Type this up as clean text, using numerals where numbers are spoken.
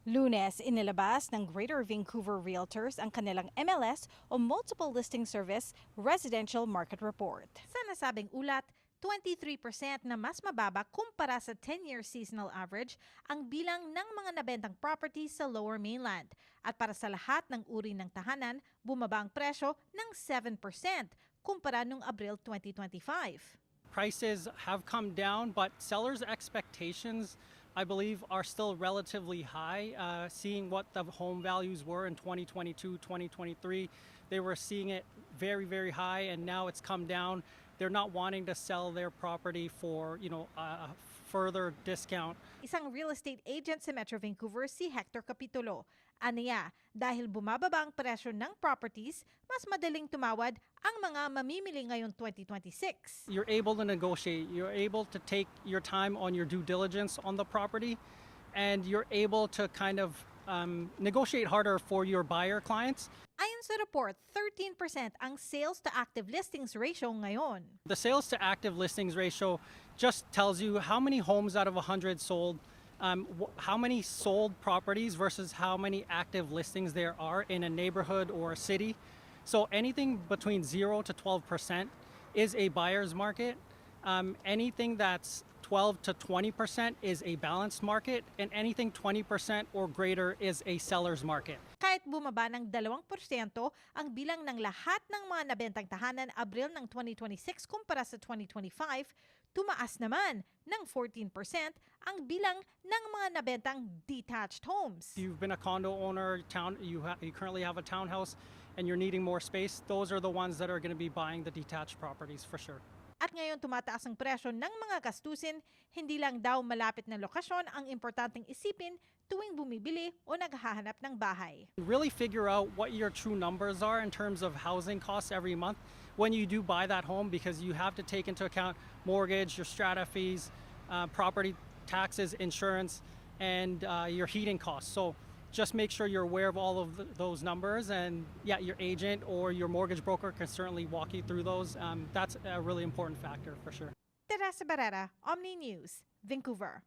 Lunes, inilabas ng Greater Vancouver Realtors ang kanilang MLS o Multiple Listing Service Residential Market Report. Sa nasabing ulat, 23% na mas mababa kumpara sa 10-year seasonal average ang bilang ng mga nabentang properties sa Lower Mainland. At para sa lahat ng uri ng tahanan, bumaba ang presyo ng 7% kumpara noong Abril 2025. Prices have come down, but sellers' expectations, I believe, are still relatively high. Seeing what the home values were in 2022, 2023, they were seeing it very, very high, and now it's come down. They're not wanting to sell their property for, a further discount. Isang real estate agent sa Metro Vancouver si Hector Capitulo. Aniya, dahil bumababa ang presyo ng properties, mas madaling tumawad ang mga mamimili ngayong 2026. You're able to negotiate. You're able to take your time on your due diligence on the property, and you're able to kind of negotiate harder for your buyer clients. Ayon sa report, 13% ang sales to active listings ratio ngayon. The sales to active listings ratio just tells you how many homes out of 100 sold, how many sold properties versus how many active listings there are in a neighborhood or a city. So anything between 0 to 12% is a buyer's market. Anything that's 12 to 20% is a balanced market, and anything 20% or greater is a seller's market. Kahit bumaba ng 2% ang bilang ng lahat ng mga nabentang tahanan Abril ng 2026 kumpara sa 2025, tumaas naman ng 14% ang bilang ng mga nabentang detached homes. If you've been a condo owner, you currently have a townhouse, and you're needing more space, those are the ones that are going to be buying the detached properties for sure. At ngayon tumataas ang presyo ng mga gastusin, hindi lang daw malapit na lokasyon ang importanteng isipin tuwing bumibili o naghahanap ng bahay. Really figure out what your true numbers are in terms of housing costs every month when you do buy that home, because you have to take into account mortgage, your strata fees, property taxes, insurance, and your heating costs. So just make sure you're aware of all of those numbers, and your agent or your mortgage broker can certainly walk you through those. That's a really important factor for sure. Teresa Barrera, Omni News, Vancouver.